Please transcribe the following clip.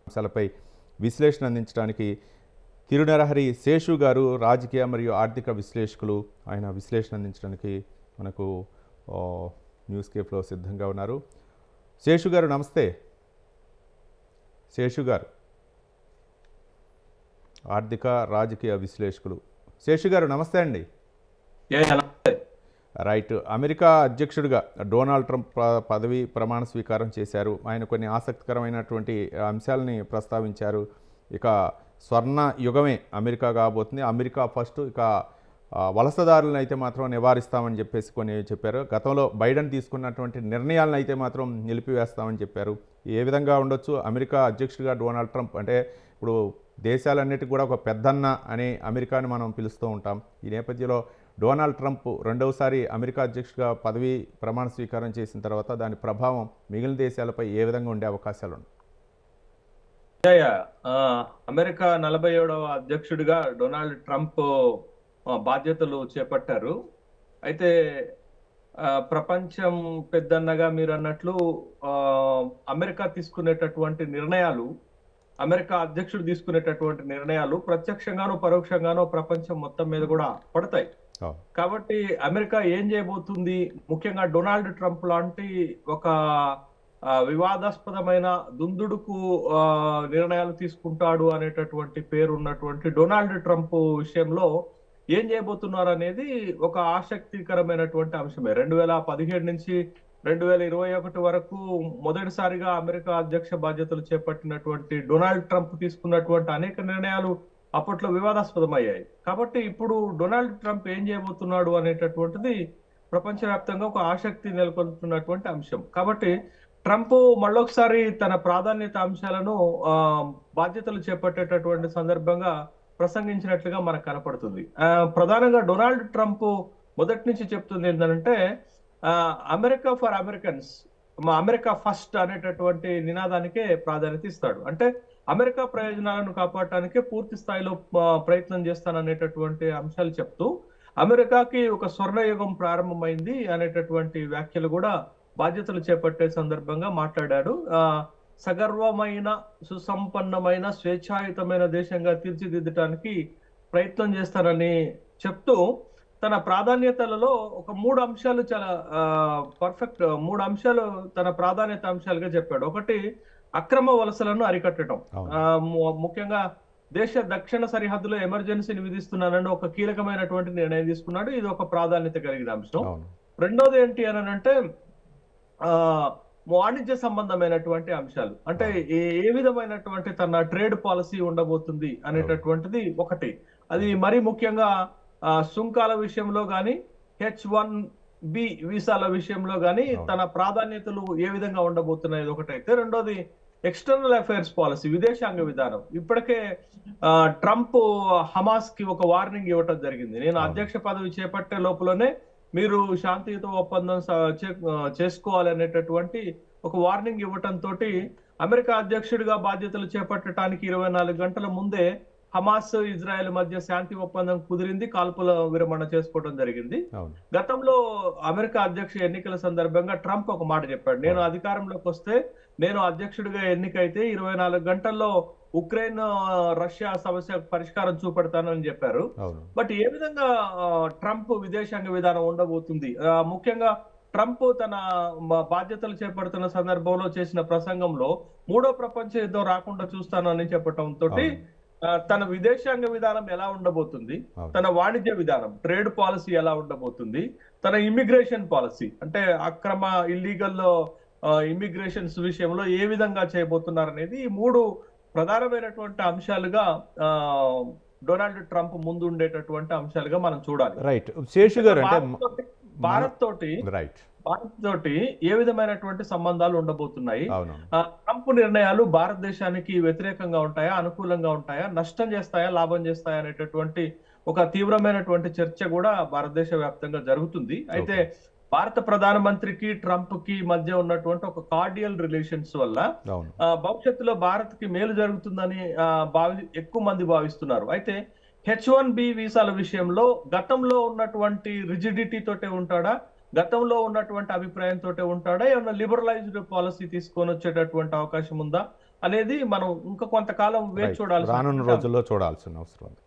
అంశాలపై విశ్లేషణ అందించడానికి తిరునరహరి శేషు గారు రాజకీయ మరియు ఆర్థిక విశ్లేషకులు. ఆయన విశ్లేషణ అందించడానికి మనకు న్యూస్ కేఫ్లో సిద్ధంగా ఉన్నారు. శేషు గారు నమస్తే. శేషు గారు ఆర్థిక రాజకీయ విశ్లేషకులు. శేషు గారు నమస్తే అండి. రైట్. అమెరికా అధ్యక్షుడిగా డొనాల్డ్ ట్రంప్ పదవి ప్రమాణ స్వీకారం చేశారు. ఆయన కొన్ని ఆసక్తికరమైనటువంటి అంశాలని ప్రస్తావించారు. ఇక స్వర్ణ యుగమే అమెరికా కాబోతుంది, అమెరికా ఫస్ట్, ఇక వలసదారులను అయితే మాత్రం నివారిస్తామని చెప్పేసి కొన్ని చెప్పారు. గతంలో బైడెన్ తీసుకున్నటువంటి నిర్ణయాలను అయితే మాత్రం నిలిపివేస్తామని చెప్పారు. ఏ విధంగా ఉండొచ్చు అమెరికా అధ్యక్షుడిగా డొనాల్డ్ ట్రంప్? అంటే ఇప్పుడు దేశాలన్నిటికీ కూడా ఒక పెద్దన్న అని అమెరికాని మనం పిలుస్తూ ఉంటాం. ఈ నేపథ్యంలో డొనాల్డ్ ట్రంప్ రెండవసారి అమెరికా అధ్యక్షుడిగా పదవి ప్రమాణ స్వీకారం చేసిన తర్వాత దాని ప్రభావం మిగిలిన దేశాలపై ఏ విధంగా ఉండే అవకాశాలు ఉన్నాయి? అమెరికా 47వ అధ్యక్షుడిగా డొనాల్డ్ ట్రంప్ బాధ్యతలు చేపట్టారు. అయితే ప్రపంచం పెద్దన్నగా మీరు అన్నట్లు అమెరికా తీసుకునేటటువంటి నిర్ణయాలు, అమెరికా అధ్యక్షుడు తీసుకునేటటువంటి నిర్ణయాలు ప్రత్యక్షంగానో పరోక్షంగానో ప్రపంచం మొత్తం మీద కూడా పడతాయి. కాబట్టి అమెరికా ఏం చేయబోతుంది, ముఖ్యంగా డొనాల్డ్ ట్రంప్ లాంటి ఒక వివాదాస్పదమైన దుందుడుకు నిర్ణయాలు తీసుకుంటాడు అనేటటువంటి పేరు ఉన్నటువంటి డొనాల్డ్ ట్రంప్ విషయంలో ఏం చేయబోతున్నారు అనేది ఒక ఆసక్తికరమైనటువంటి అంశమే. 2017 నుంచి 2021 వరకు మొదటిసారిగా అమెరికా అధ్యక్ష బాధ్యతలు చేపట్టినటువంటి డొనాల్డ్ ట్రంప్ తీసుకున్నటువంటి అనేక నిర్ణయాలు అప్పట్లో వివాదాస్పదమయ్యాయి. కాబట్టి ఇప్పుడు డొనాల్డ్ ట్రంప్ ఏం చేయబోతున్నాడు అనేటటువంటిది ప్రపంచవ్యాప్తంగా ఒక ఆసక్తి నెలకొల్పుతున్నటువంటి అంశం. కాబట్టి ట్రంప్ మళ్ళొకసారి తన ప్రాధాన్యత అంశాలను బాధ్యతలు చేపట్టేటటువంటి సందర్భంగా ప్రసంగించినట్లుగా మనకు కనపడుతుంది. ప్రధానంగా డొనాల్డ్ ట్రంప్ మొదటి నుంచి చెప్తుంది ఏంటంటే America for Americans, America first అనేటటువంటి నినాదానికే ప్రాధాన్యత ఇస్తాడు. అంటే అమెరికా ప్రయోజనాలను కాపాడటానికే పూర్తి స్థాయిలో ప్రయత్నం చేస్తాననేటటువంటి అంశాలు చెప్తూ అమెరికాకి ఒక స్వర్ణయుగం ప్రారంభమైంది అనేటటువంటి వ్యాఖ్యలు కూడా బాధ్యతలు చేపట్టే సందర్భంగా మాట్లాడాడు. సగర్వమైన, సుసంపన్నమైన, స్వేచ్ఛాయుతమైన దేశంగా తీర్చిదిద్దడానికి ప్రయత్నం చేస్తానని చెప్తూ తన ప్రాధాన్యతలలో ఒక 3 అంశాలు చాలా పర్ఫెక్ట్ 3 అంశాలు తన ప్రాధాన్యత అంశాలుగా చెప్పాడు. ఒకటి, అక్రమ వలసలను అరికట్టడం. ముఖ్యంగా దేశ దక్షిణ సరిహద్దులో ఎమర్జెన్సీని విధిస్తున్నానని ఒక కీలకమైనటువంటి నిర్ణయం తీసుకున్నాడు. ఇది ఒక ప్రాధాన్యత కలిగిన అంశం. రెండోది ఏంటి అని అంటే వాణిజ్య సంబంధమైనటువంటి అంశాలు. అంటే ఏ విధమైనటువంటి తన ట్రేడ్ పాలసీ ఉండబోతుంది అనేటటువంటిది ఒకటి. అది మరీ ముఖ్యంగా సుంకాల విషయంలో గాని, H1B వీసాల విషయంలో గాని తన ప్రాధాన్యతలు ఏ విధంగా ఉండబోతున్నాయి ఒకటైతే, రెండోది ఎక్స్టర్నల్ అఫైర్స్ పాలసీ, విదేశాంగ విధానం. ఇప్పటికే ట్రంప్ హమాస్ కి ఒక వార్నింగ్ ఇవ్వటం జరిగింది. నేను అధ్యక్ష పదవి చేపట్టే లోపలనే మీరు శాంతియుత ఒప్పందం చేసుకోవాలనేటటువంటి ఒక వార్నింగ్ ఇవ్వటంతో అమెరికా అధ్యక్షుడిగా బాధ్యతలు చేపట్టడానికి 24 గంటల ముందే హమాస్ ఇజ్రాయెల్ మధ్య శాంతి ఒప్పందం కుదిరింది, కాల్పుల విరమణ చేసుకోవడం జరిగింది. గతంలో అమెరికా అధ్యక్ష ఎన్నికల సందర్భంగా ట్రంప్ ఒక మాట చెప్పాడు, నేను అధికారంలోకి వస్తే, నేను అధ్యక్షుడిగా ఎన్నికైతే 24 గంటల్లో ఉక్రెయిన్ రష్యా సమస్య పరిష్కారం చూపెడతానని చెప్పారు. బట్ ఏ విధంగా ట్రంప్ విదేశాంగ విధానం ఉండబోతుంది? ముఖ్యంగా ట్రంప్ తన బాధ్యతలు చేపడుతున్న సందర్భంలో చేసిన ప్రసంగంలో 3వ ప్రపంచ యుద్ధం రాకుండా చూస్తానని చెప్పటంతో తన విదేశాంగ విధానం ఎలా ఉండబోతుంది, తన వాణిజ్య విధానం, ట్రేడ్ పాలసీ ఎలా ఉండబోతుంది, తన ఇమిగ్రేషన్ పాలసీ అంటే అక్రమ ఇల్లీగల్ ఇమిగ్రేషన్స్ విషయంలో ఏ విధంగా చేయబోతున్నారు అనేది ఈ 3 ప్రధానమైనటువంటి అంశాలుగా డొనాల్డ్ ట్రంప్ ముందు ఉండేటటువంటి అంశాలుగా మనం చూడాలి. రైట్. శేషు గారు, భారత్ తోటి ఏ విధమైనటువంటి సంబంధాలు ఉండబోతున్నాయి? ట్రంప్ నిర్ణయాలు భారతదేశానికి వ్యతిరేకంగా ఉంటాయా, అనుకూలంగా ఉంటాయా, నష్టం చేస్తాయా, లాభం చేస్తాయా అనేటటువంటి ఒక తీవ్రమైనటువంటి చర్చ కూడా భారతదేశ వ్యాప్తంగా జరుగుతుంది. అయితే భారత ప్రధానమంత్రికి ట్రంప్ కి మధ్య ఉన్నటువంటి ఒక కార్డియల్ రిలేషన్స్ వల్ల భవిష్యత్తులో భారత్ కి మేలు జరుగుతుందని ఎక్కువ మంది భావిస్తున్నారు. అయితే H1B వీసాల విషయంలో గతంలో ఉన్నటువంటి రిజిడిటీ తోటే ఉంటాడా, గతంలో ఉన్నటువంటి అభిప్రాయంతో ఉంటాడా, ఏమన్నా లిబరలైజ్డ్ పాలసీ తీసుకొని వచ్చేటటువంటి అవకాశం ఉందా అనేది మనం ఇంకా కొంతకాలం వేచి రైట్. చూడాల్సిన రానున్న రోజుల్లో చూడాల్సిన అవసరం ఉంది.